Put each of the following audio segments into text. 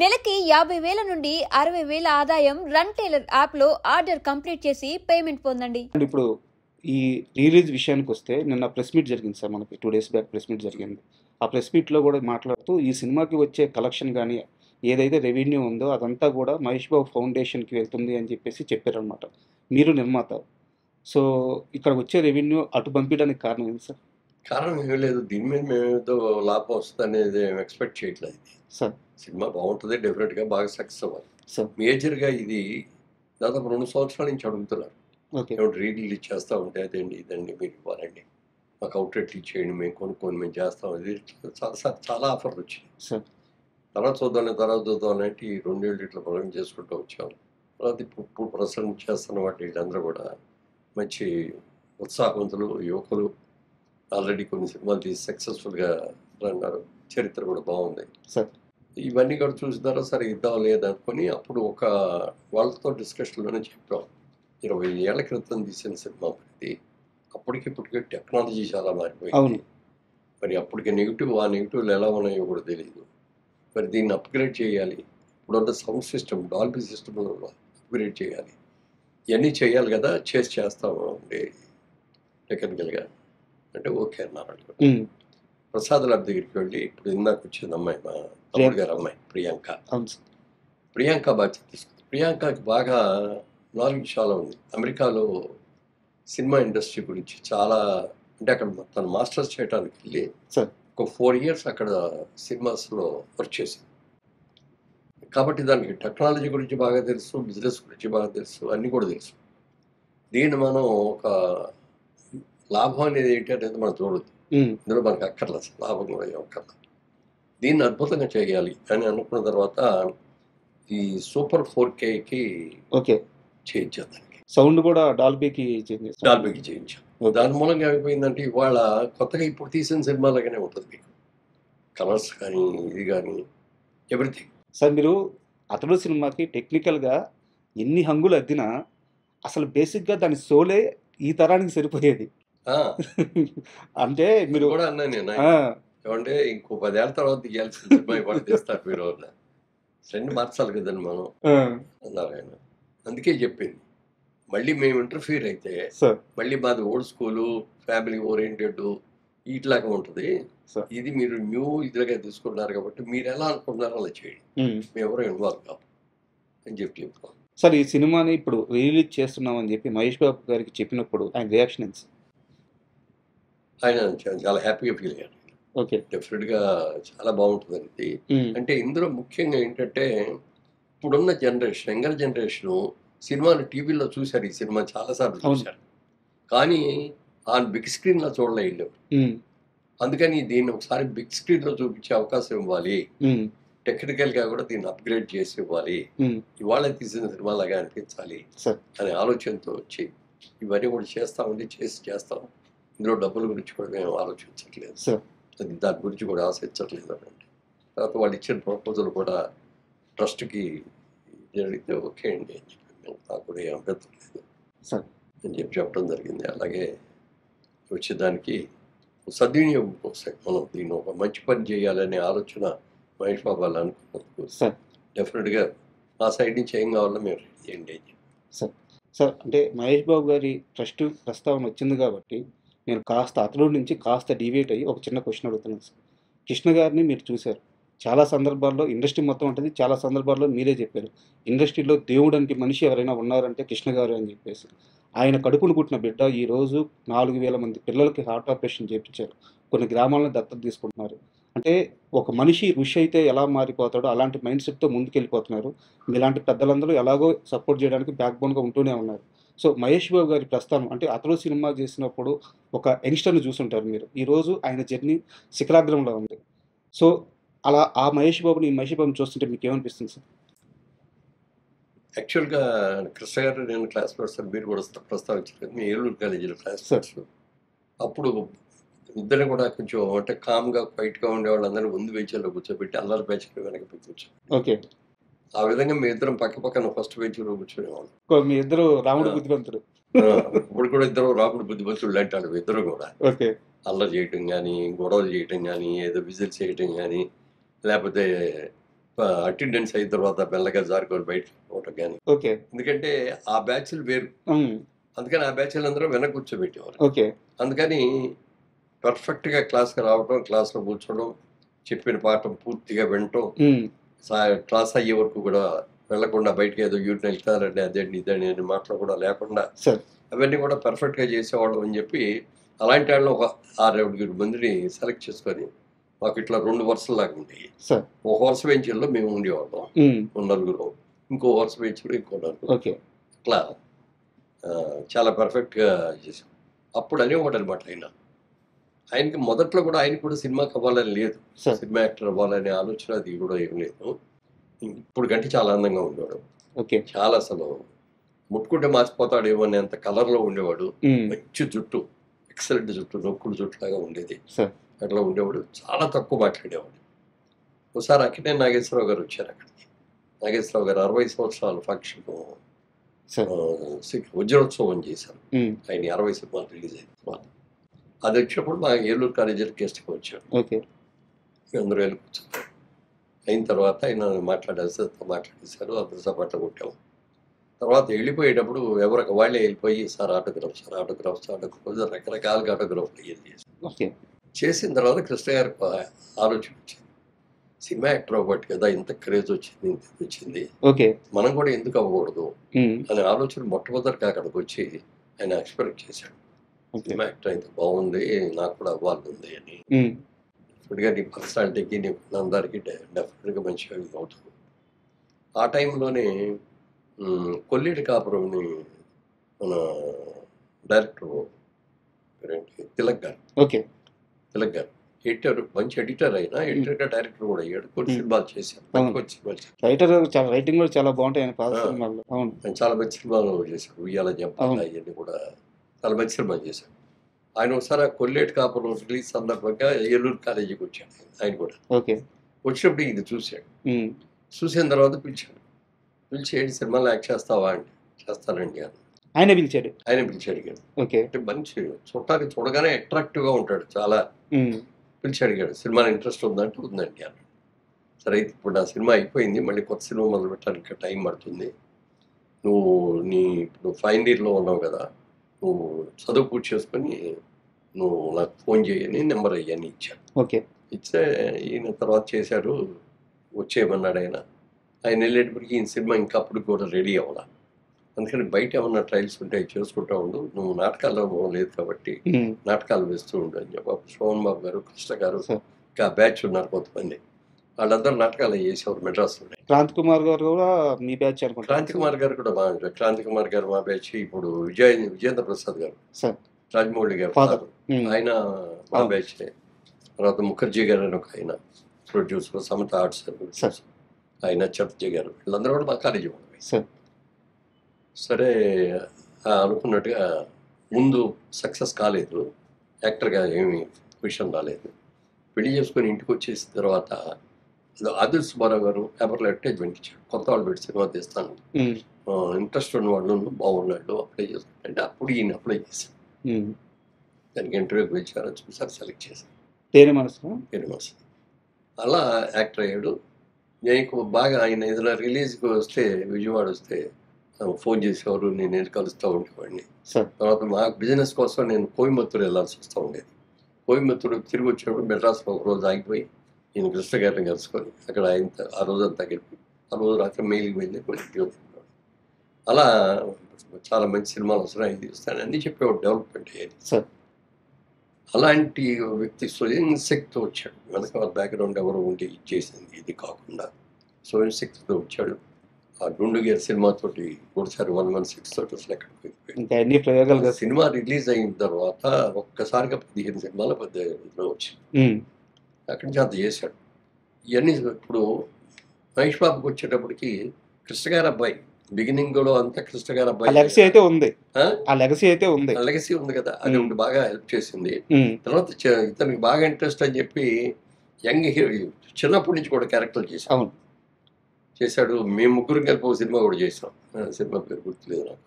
నెలకి 50,000 నుండి 60,000 ఆదాయం రన్ టైలర్ యాప్లో ఆర్డర్ కంప్లీట్ చేసి పేమెంట్ పొందండి. ఇప్పుడు ఈ రిలీజ్ విషయానికి వస్తే నిన్న ప్రెస్ మీట్ జరిగింది సార్, మనకి 2 days బ్యాక్ ప్రెస్ మీట్ జరిగింది. ఆ ప్రెస్ మీట్లో కూడా మాట్లాడుతూ ఈ సినిమాకి వచ్చే కలెక్షన్ కానీ ఏదైతే రెవెన్యూ ఉందో అదంతా కూడా మహేష్ బాబు ఫౌండేషన్కి వెళ్తుంది అని చెప్పేసి చెప్పారనమాట. మీరు నిర్మాత, సో ఇక్కడ వచ్చే రెవెన్యూ అటు పంపించడానికి కారణం ఏంటి సార్? కారణం ఏమీ లేదు. దీని మీద మేమేదో లాభం వస్తుంది అనేది ఎక్స్పెక్ట్ చేయట్లేదు. సార్ సినిమా బాగుంటుంది, డెఫినెట్గా బాగా సక్సెస్ అవ్వాలి. సార్ మేజర్గా ఇది దాదాపు 2 సంవత్సరాల నుంచి అడుగుతున్నారు. ఓకే ఏమిటి రిలీజ్ చేస్తూ ఉంటే అదండి ఇదండి మీరు ఇవ్వాలండి, మాకు అవుట్లెట్లు ఇచ్చేయండి, మేము కొనుక్కొని మేము చేస్తాం. ఇది చాలా ఆఫర్లు వచ్చాయి. సార్ తర్వాత చూద్దాం అంటే ఈ 2 ఏళ్ళు ఇట్లా ప్రొగ్రామ్ చేసుకుంటూ వచ్చాం. తర్వాత ఇప్పుడు ప్రసరణ చేస్తున్న వాటి వీళ్ళందరూ కూడా మంచి ఉత్సాహవంతులు, యువకులు. ఆల్రెడీ కొన్ని సినిమాలు తీసి సక్సెస్ఫుల్గా అన్నారు. చరిత్ర కూడా బాగుంది. సార్ ఇవన్నీ కూడా చూసిన తర్వాత సరే ఇద్దాం లేదనుకొని అప్పుడు ఒక వాళ్ళతో డిస్కషన్లోనే చెప్పాం, 20 ఏళ్ల క్రితం తీసిన సినిమా ఇది. అప్పటికిప్పటికే టెక్నాలజీ చాలా మారిపోయింది. అవును. మరి అప్పటికి ఆ నెగిటివ్లు ఎలా ఉన్నాయో కూడా తెలియదు. మరి దీన్ని అప్గ్రేడ్ చేయాలి. ఇప్పుడున్న sound system, Dolby system upgrade చేయాలి. ఇవన్నీ చేయాలి కదా, చేస్తాము అంటే టెక్నికల్గా అంటే ఓకే అన్నారు. ప్రసాద్ లాబ్ దగ్గరికి వెళ్ళి ఇప్పుడు ఇందాక వచ్చింది అమ్మాయి, మా తమ్ముడు గారు అమ్మాయి ప్రియాంక. ప్రియాంక బాధ్యత తీసుకుంది. ప్రియాంకకి బాగా నాలెడ్జ్ చాలా ఉంది. అమెరికాలో సినిమా ఇండస్ట్రీ గురించి చాలా, అంటే అక్కడ తను మాస్టర్స్ చేయడానికి వెళ్ళి ఒక 4 years అక్కడ సినిమాస్లో వర్క్ చేసింది. కాబట్టి దానికి టెక్నాలజీ గురించి బాగా తెలుసు, బిజినెస్ గురించి బాగా తెలుసు, అన్నీ కూడా తెలుసు. దీన్ని మనం ఒక లాభం అనేది ఏంటి అనేది మనం చూడొద్దు. ఇందులో మనకు అక్కర్లేదు, లాభం కూడా అక్కర్లేదు. దీన్ని అద్భుతంగా చేయాలి అని అనుకున్న తర్వాత ఈ సూపర్ 4Kకి ఓకే చేయించాం. దానికి సౌండ్ కూడా డాల్బీకి చేయించాం. దాని మూలంగా ఏమైపోయిందంటే ఇవాళ కొత్తగా ఇప్పుడు తీసిన సినిమాలాగానే ఉంటుంది. మీకు కలర్స్ కానీ ఇది కానీ ఎవ్రీథింగ్. సార్ మీరు అతడు సినిమాకి టెక్నికల్గా ఎన్ని హంగులు అద్దినా అసలు బేసిక్గా దాని సోలే ఈ తరానికి సరిపోయేది. అంటే మీరు కూడా అన్నా నేను ఏమంటే ఇంకో 10 ఏళ్ళ తర్వాత తీయాల్సిన సినిమా ఇవాళ తీస్తారు మీరు, ట్రెండ్ మార్చాలి కదండి మనం అన్నారు ఆయన. అందుకే చెప్పింది మళ్ళీ మేము ఇంటర్ఫియర్ అయితే మళ్ళీ మాది ఓల్డ్ స్కూలు, ఫ్యామిలీ ఓరియంటెడ్ ఇట్లాగా ఉంటుంది. ఇది మీరు న్యూ ఇదిగా తీసుకున్నారు కాబట్టి మీరు ఎలా అనుకుంటున్నారో అలా చేయండి, మేము ఎవరో ఇన్వాల్వ్ కావు అని చెప్తాం. సార్ ఈ సినిమాని ఇప్పుడు రిలీజ్ చేస్తున్నాం అని చెప్పి మహేష్ బాబు గారికి చెప్పినప్పుడు ఆయన రియాక్షన్ ఏంటి? ఆయన చాలా హ్యాపీగా ఫీల్ అయ్యాడు. ఓకే డెఫినెట్గా చాలా బాగుంటుంది అనేది. అంటే ఇందులో ముఖ్యంగా ఏంటంటే ఇప్పుడున్న జనరేషన్, యంగర్ జనరేషను సినిమాను టీవీలో చూశారు, ఈ సినిమా చాలాసార్లు చూశారు, కానీ ఆ బిగ్ స్క్రీన్లో చూడలేదు. అందుకని దీన్ని ఒకసారి బిగ్ స్క్రీన్లో చూపించే అవకాశం ఇవ్వాలి, టెక్నికల్గా కూడా దీన్ని అప్గ్రేడ్ చేసి ఇవ్వాలి, ఇవాళ తీసిన సినిమాలాగా అనిపించాలి అనే ఆలోచనతో వచ్చి ఇవన్నీ కూడా చేస్తాం. ఇందులో డబ్బుల గురించి కూడా మేము ఆలోచించట్లేదు, దాని గురించి కూడా ఆశించట్లేదు అంటే. తర్వాత వాళ్ళు ఇచ్చిన ప్రపోజల్ కూడా ట్రస్ట్కి జరిగితే ఓకే అండి అని చెప్పి నాకు కూడా ఏం అభ్యంతరం లేదు అని చెప్పడం జరిగింది. అలాగే వచ్చేదానికి సద్వినియోగం కోసం మనం దీన్ని ఒక మంచి పని చేయాలనే ఆలోచన మహేష్ బాబు వాళ్ళు అనుకున్నందుకు డెఫినెట్గా మా సైడ్ నుంచి ఏం కావాలో మేము రెడీ చేయండి. సార్ అంటే మహేష్ బాబు గారి ట్రస్ట్ ప్రస్తావన వచ్చింది కాబట్టి నేను కాస్త అతడు నుంచి కాస్త డివేట్ అయ్యి ఒక చిన్న క్వశ్చన్ అడుగుతున్నాను సార్. కృష్ణ గారిని మీరు చూశారు, చాలా సందర్భాల్లో ఇండస్ట్రీ మొత్తం ఉంటుంది, చాలా సందర్భాల్లో మీరే చెప్పారు ఇండస్ట్రీలో దేవుడానికి మనిషి ఎవరైనా ఉన్నారంటే కృష్ణ గారు అని చెప్పేసి. ఆయన కడుపును పుట్టిన బిడ్డ ఈరోజు 4,000 మంది పిల్లలకి హార్ట్ ఆపరేషన్ చేయించారు, కొన్ని గ్రామాలను దత్తత తీసుకుంటున్నారు. అంటే ఒక మనిషి ఋషి అయితే ఎలా మారిపోతాడో అలాంటి మైండ్ సెట్తో ముందుకెళ్ళిపోతున్నారు. మీలాంటి పెద్దలందరూ ఎలాగో సపోర్ట్ చేయడానికి బ్యాక్ బోన్గా ఉంటూనే ఉన్నారు. సో మహేష్ బాబు గారి ప్రస్థానం అంటే అతడు సినిమా చేసినప్పుడు ఒక యంగ్స్టర్ని చూసుంటారు మీరు, ఈరోజు ఆయన జర్నీ శిఖరాగ్రంలో ఉంది. సో అలా ఆ మహేష్ బాబుని చూస్తుంటే మీకు ఏమనిపిస్తుంది సార్? యాక్చువల్గా కృష్ణ గారు నేను క్లాస్మేట్స్, మీరు కూడా ప్రస్తావించారు, మీ ఏలూరు కాలేజీలో క్లాస్మేట్స్. అప్పుడు ఇద్దరు కూడా కొంచెం అంటే కామ్గా క్వైట్గా ఉండేవాళ్ళందరూ ముందు బెంచ్లో కూర్చోబెట్టి అల్లరి బెంచ్లో వెనక కూర్చో. ఓకే, ఆ విధంగా మీ ఇద్దరం పక్కన ఫస్ట్ బెంచ్లో కూర్చునేవాళ్ళం. మీ ఇద్దరు రాముడు బుద్ధిమంతుడు. ఇప్పుడు కూడా ఇద్దరు రాముడు బుద్ధిమంతుడు అంటారు. ఇద్దరు కూడా ఓకే, అల్లరి చేయటం కానీ, గొడవలు చేయటం కానీ, ఏదో విజిల్స్ చేయటం కానీ, లేకపోతే అటెండెన్స్ అయిన తర్వాత మెల్లగా జారుకొని బయటకు పోవటం కానీ. ఓకే. ఎందుకంటే ఆ బ్యాచ్లు వేరు. అందుకని ఆ బ్యాచ్లు అందరూ వెనక కూర్చోబెట్టేవారు. ఓకే. అందుకని పర్ఫెక్ట్గా క్లాస్కి రావడం, క్లాస్లో కూర్చోవడం, చెప్పిన పాఠం పూర్తిగా వినటం, క్లాస్ అయ్యే వరకు కూడా వెళ్లకుండా బయటకి ఏదో యూరిన్ వెళ్తారండి అదేంటి ఇదండి అని మాటలు కూడా లేకుండా అవన్నీ కూడా పర్ఫెక్ట్గా చేసేవాళ్ళం అని చెప్పి అలాంటి వాళ్ళు ఒక 6-7 మందిని సెలెక్ట్ చేసుకొని మాకు ఇట్లా 2 వరుసలాగా ఉండేవి. ఒక వరుస బెంచీల్లో మేము ఉండేవాళ్ళం నలుగురు, ఇంకో వరుస బెంచీలో ఇంకో నలుగురు, ఇట్లా చాలా పర్ఫెక్ట్గా చేసాం. అప్పుడు అనేవాడు అనమాట ఆయనకి మొదట్లో కూడా ఆయనకి కూడా సినిమాకి అవ్వాలని లేదు, సినిమా యాక్టర్ అవ్వాలనే ఆలోచన అది కూడా ఏం లేదు. ఇప్పుడు కంటే చాలా అందంగా ఉండేవాడు. చాలా అసలు ముట్టుకుంటే మాసిపోతాడేమో అనేంత కలర్లో ఉండేవాడు. మంచి జుట్టు, ఎక్సలెంట్ జుట్టు, నొక్కుడు జుట్టు లాగా ఉండేది. అట్లా ఉండేవాడు. చాలా తక్కువ మాట్లాడేవాడు. ఒకసారి అక్కడే నాగేశ్వరరావు గారు వచ్చారు అక్కడికి. నాగేశ్వరరావు గారు 60 సంవత్సరాల ఫంక్షన్ వజ్రోత్సవం చేశారు. ఆయన 60 సినిమాలు రిలీజ్ అయిన తర్వాత అది వచ్చినప్పుడు మా ఏలూరు కాలేజీలో గెస్ట్గా వచ్చాడు. అందరూ వెళ్ళి కూర్చున్నారు. అయిన తర్వాత ఆయన మాట్లాడేశారు, అందరూ సపాట్లు కొట్టాము. తర్వాత వెళ్ళిపోయేటప్పుడు ఎవరికి వాళ్ళే వెళ్ళిపోయి సార్ ఆటోగ్రాఫ్ రకరకాలుగా ఆటోగ్రాఫ్లు అయ్యేది చేసిన తర్వాత కృష్ణ గారికి ఆలోచన వచ్చింది, సినిమా యాక్టర్ అవ్వబట్టి కదా ఇంత క్రేజ్ వచ్చింది, మనం కూడా ఎందుకు అవ్వకూడదు అనే ఆలోచన మొట్టమొదటిగా అక్కడికి వచ్చి ఆయన ఎక్స్పెక్ట్ చేశాడు. సినిమా యాక్టర్ అయితే బాగుంది, నాకు కూడా అవ్వాలి ఉంది అని. ఇప్పటిగా నీ పర్సనాలిటీకి నీ అందరికీ డెఫినెట్గా మంచిగా అవుతుంది. ఆ టైంలోనే కొల్లేటి కాపురంని మన డైరెక్టర్ తిలక్ గారు ఎడిటర్, మంచి ఎడిటర్ అయినా ఎడిటర్గా డైరెక్టర్ కూడా అయ్యాడు. కొన్ని సినిమాలు చేశారు. రైటింగ్ కూడా చాలా బాగుంటాయి. చాలా మంచి సినిమాలు చేశారు. ఉయ్యాల జంపాల ఇవన్నీ కూడా చాలా మంచి సినిమాలు చేశారు. ఆయన ఒకసారి కొల్లేటి కాపురం రిలీజ్ సందర్భంగా ఏలూరు కాలేజీకి వచ్చాడు. ఆయన కూడా వచ్చినప్పుడు ఇది చూశాడు. చూసిన తర్వాత పిలిచి ఏంటి సినిమాలో యాక్ట్ చేస్తావా అండి? చేస్తానండి అని ఆయన పిలిచాడు అడిగాడు. అంటే మంచి చూడటానికి చూడగానే అట్రాక్టివ్గా ఉంటాడు చాలా. పిలిచి అడిగాడు, సినిమాలో ఇంట్రెస్ట్ ఉందంటే ఉందండి అన్నాడు. సరే ఇప్పుడు నా సినిమా అయిపోయింది, మళ్ళీ కొత్త సినిమా మొదలు పెట్టడానికి టైం పడుతుంది, నువ్వు ఇప్పుడు ఫైనల్ ఇయర్లో ఉన్నావు కదా, నువ్వు చదువు పూర్తి చేసుకొని నువ్వు నాకు ఫోన్ చేయని నెంబర్ అయ్యని ఇచ్చాడు. ఇచ్చే ఈయన తర్వాత చేశాడు, వచ్చేయమన్నాడు ఆయన. వెళ్ళేటప్పటికి ఈయన సినిమా ఇంకా అప్పుడు కూడా రెడీ అవ్వాల. అందుకని బయట ఏమన్నా ట్రయల్స్ ఉంటాయి చేసుకుంటా ఉండు, నువ్వు నాటకాల్లో లేదు కాబట్టి నాటకాలు వేస్తూ ఉండు అని చెప్పి సోమన్ బాబు గారు, కృష్ణ గారు, ఇంకా బ్యాచ్ ఉన్నారు కొంతమంది, వాళ్ళందరూ నాటకాలు చేసేవారు మెడ్రాస్లో. క్రాంతి కుమార్ గారు కూడా మీ బ్యాచ్ అనుకుంటా. క్రాంతి కుమార్ గారు కూడా బాగా, క్రాంతి కుమార్ గారు మా బ్యాచ్. ఇప్పుడు విజయేంద్ర ప్రసాద్ గారు, రాజమౌళి గారు ఆయన మా బ్యాచ్. తర్వాత ముఖర్జీ గారు అని ఒక ఆయన ప్రొడ్యూసర్, సమత ఆర్ట్స్ ఆయన, చటర్జీ గారు, వీళ్ళందరూ కూడా మా కాలేజీ వాళ్ళు. సరే అనుకున్నట్టుగా ముందు సక్సెస్ కాలేదు, యాక్టర్గా ఏమి విషయం రాలేదు. పెళ్లి చేసుకొని ఇంటికి వచ్చేసిన తర్వాత ఆదిల్ సుబ్బారావు గారు పేపర్లో అడ్వర్టైజ్మెంట్ ఇచ్చాడు, కొత్త వాళ్ళు పెట్టి సినిమా తీస్తాను, ఇంట్రెస్ట్ ఉన్న వాళ్ళు బాగున్నాడు అప్లై చేసుకుంటే అప్పుడు ఈయన అప్లై చేశాను. దానికి ఇంటర్వ్యూకి పిలిచారు, చూసారు, సెలెక్ట్ చేశాను. పేరు మనసు అలా యాక్టర్ అయ్యాడు. నేను బాగా ఆయన ఏదైనా రిలీజ్కి వస్తే, విజయవాడ వస్తే ఫోన్ చేసేవారు, నేను వెళ్ళి కలుస్తూ ఉండేవాడిని. తర్వాత మా బిజినెస్ కోసం నేను కోయంబత్తూరు వెళ్ళాల్సి వస్తూ ఉండేది. కోయంబత్తూరు తిరిగి వచ్చినప్పుడు మెడ్రాస్లో ఒక రోజు ఆగిపోయి నేను కృష్ణ గారిని కలుసుకొని అక్కడ ఆయన ఆ రోజంతా గడిపి ఆ రోజు రాత్రి మెయిల్కి వెళ్ళి కొన్ని అలా చాలా మంచి సినిమాలు వస్తున్నాయి, ఇది వస్తాయని అన్నీ చెప్పేవాడు. డెవలప్మెంట్ అయ్యేది. అలాంటి వ్యక్తి స్వయం శక్తితో వచ్చాడు. వెనక బ్యాక్గ్రౌండ్ ఎవరు ఉండి చేసింది ఇది కాకుండా స్వయం శక్తితో వచ్చాడు. ఆ గుండుగేర్ సినిమాతోటి ఒకసారి 116 తోటి అసలు ఎక్కడికి సినిమా రిలీజ్ అయిన తర్వాత ఒక్కసారిగా 15 సినిమాల 15 వచ్చింది. అక్కడి నుంచి అంత చేశాడు. ఇవన్నీ ఇప్పుడు మహేష్ బాబుకి వచ్చేటప్పటికి కృష్ణ గారి అబ్బాయి బిగినింగ్ లో అంతా కృష్ణ గారి అబ్బాయి లెగసీ ఉంది కదా, అది ఒకటి బాగా హెల్ప్ చేసింది. తర్వాత ఇతనికి బాగా ఇంట్రెస్ట్ అని చెప్పి యంగ్ హీరో చిన్నప్పటి నుంచి కూడా క్యారెక్టర్ చేశాడు. మేము ముగ్గురు కలిపి ఒక సినిమా కూడా చేసాం, సినిమా పేరు గుర్తులేదు నాకు,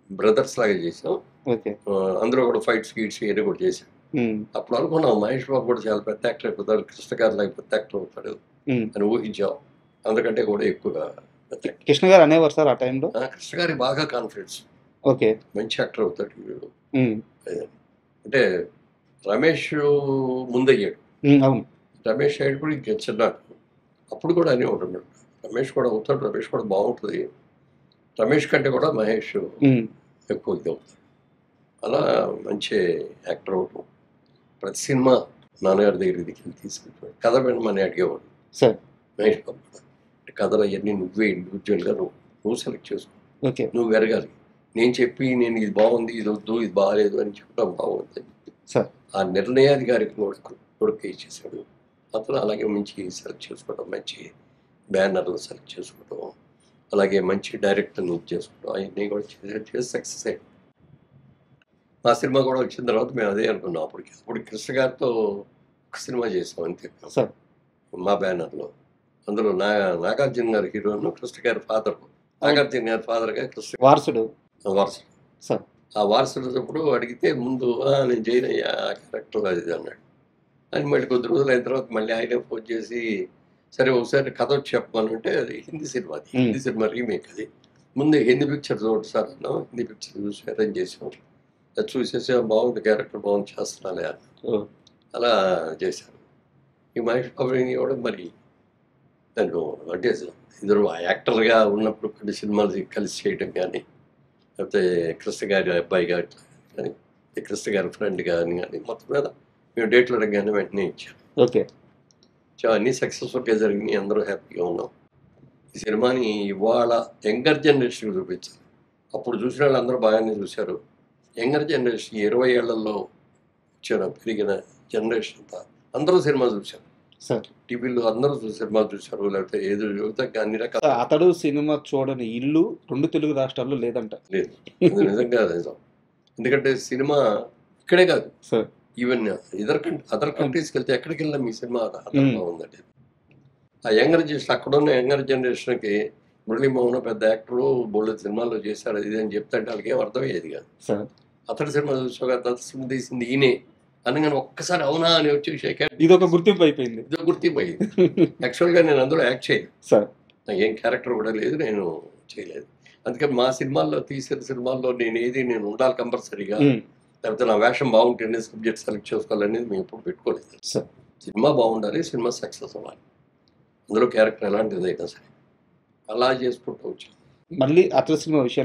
బ్రదర్స్ లాగా చేసాం. అందులో కూడా ఫైట్స్ గీట్స్ కూడా చేశాం. అప్పుడు అనుకున్నాం మహేష్ బాబు కూడా చాలా పెద్ద యాక్టర్ అయిపోతాడు, కృష్ణ గారి లాగా పెద్ద యాక్టర్ అవుతాడు అని ఊహించాం. అందుకంటే కూడా ఎక్కువగా కృష్ణ గారు అనేవారు సార్ ఆ టైంలో? కృష్ణ గారికి బాగా కాన్ఫిడెన్స్, ఓకే. మంచి యాక్టర్ అవుతాడు వీడు. అంటే రమేష్ ముందయ్యాడు, అవును. రమేష్ అయ్యేప్పుడు ఇంక చిన్నాడు. అప్పుడు కూడా అనే ఉంటున్నాడు, రమేష్ కూడా అవుతాడు, రమేష్ కూడా బాగుంటుంది, రమేష్ కంటే కూడా మహేష్ ఎక్కువ ఇది అవుతాడు. అలా మంచి యాక్టర్ అవటం. ప్రతి సినిమా నాన్నగారి దగ్గరికి తీసుకెళ్ళిపోయాడు. కథ వినమని అడిగేవాడు సార్ మహేష్ బాబు కూడా. కథలు అవన్నీ నువ్వే ఇండివిజువల్గా నువ్వు సెలెక్ట్ చేసుకో, ఓకే. నువ్వు వెరగాలి. నేను చెప్పి నేను ఇది బాగుంది, ఇది వద్దు, ఇది బాగాలేదు అని చెప్పడం బాగుంది సార్. ఆ నిర్ణయాధికారికి కొడుకు ఇచ్చేసాడు. అతను అలాగే మంచి సెలెక్ట్ చేసుకోవడం, మంచి బ్యానర్లు సెలెక్ట్ చేసుకోవడం, అలాగే మంచి డైరెక్టర్ని చేసుకోవడం, అవన్నీ కూడా చేసి సక్సెస్ అయ్యాడు. మా సినిమా కూడా వచ్చిన తర్వాత మేము అదే అనుకున్నాం. అప్పుడు కృష్ణ గారితో ఒక సినిమా చేసాం అంతే సార్ మా బ్యానర్లో. అందులో నాగార్జున గారి హీరోను, కృష్ణ గారి ఫాదర్, నాగార్జున గారి ఫాదర్గా కృష్ణ వారసుడు సార్. ఆ వారసుడు అడిగితే ముందు నేను జైన్ అయ్యా క్యారెక్టర్ అది అన్నాడు. అని మళ్ళీ కొద్ది రోజులు అయిన తర్వాత మళ్ళీ ఆయనే ఫోన్ చేసి సరే ఒకసారి కథ వచ్చి చెప్పమనంటే అది Hindi cinema, Hindi cinema remake అది. ముందు హిందీ పిక్చర్ చూడండి సార్ అన్నాం. హిందీ పిక్చర్ చూసి అరేంజ్ చేసాం. అది చూసేసి బాగుంది, క్యారెక్టర్ బాగుంది, చేస్తున్నాలే అన్న. అలా చేశాను. ఈ మహేష్ బాబుని కూడా మరి దాన్ని అంటే ఇద్దరు యాక్టర్గా ఉన్నప్పుడు కొన్ని సినిమాలు కలిసి చేయడం కానీ, లేకపోతే కృష్ణ గారి అబ్బాయిగా కానీ, కృష్ణ గారి ఫ్రెండ్ కానీ మొత్తం మీద మేము డేట్లు అడగగానే వెంటనే ఇచ్చాం. ఓకే. అన్నీ సక్సెస్ఫుల్గా జరిగినాయి, అందరూ హ్యాపీగా ఉన్నాం. ఈ సినిమాని ఇవాళ యంగర్ జనరేషన్కి చూపించాలి. అప్పుడు చూసిన వాళ్ళు అందరూ బాగానే చూశారు. యంగర్ జనరేషన్ 20 ఏళ్లలో వచ్చిన పెరిగిన జనరేషన్ అంతా అందరూ సినిమా చూశారు సార్. టీవీలో అందరూ సినిమా చూశారు, లేకపోతే ఏదో అన్ని రకాల. అతడు సినిమా చూడని ఇల్లు 2 తెలుగు రాష్ట్రాల్లో లేదంట. లేదు, అది నిజంగా నిజం. ఎందుకంటే సినిమా ఇక్కడే కాదు, సార్ ఈవెన్ అదర్ కంట్రీస్కి వెళ్తే ఎక్కడికి వెళ్ళినా మీ సినిమా అదనంగా ఉందండి. ఆ యంగర్ జనరేషన్, అక్కడున్న యంగర్ జనరేషన్కి మురళీమోహన్ పెద్ద యాక్టరు, బోల్డ్ సినిమాల్లో చేశాడు ఇది అని చెప్తే వాళ్ళకి ఏం అర్థమయ్యేది కాదు. సార్ అతడి సినిమా చూసాక అతడు సినిమా తీసింది ఈయనే అనగానే ఒక్కసారి అవునా అని వచ్చి షేక్ హ్యాండ్. ఇది ఒక గుర్తింపు అయిపోయింది. ఇది గుర్తింపు అయింది. యాక్చువల్గా నేను అందులో యాక్ట్ చేయలేదు సార్, నాకు ఏం క్యారెక్టర్ కూడా లేదు, నేను చేయలేదు. అందుకని మా సినిమాల్లో తీసిన సినిమాల్లో నేను ఉండాలి కంపల్సరీగా, లేకపోతే నా వేషం బాగుంటేనే సబ్జెక్ట్ సెలెక్ట్ చేసుకోవాలనేది మేము ఎప్పుడు పెట్టుకోలేదు. సినిమా బాగుండాలి, సినిమా సక్సెస్ అవ్వాలి, అందులో క్యారెక్టర్ ఎలాంటిదైనా సరే అలా చేసుకుంటూ వచ్చాను. మళ్ళీ అతడి సినిమా విషయం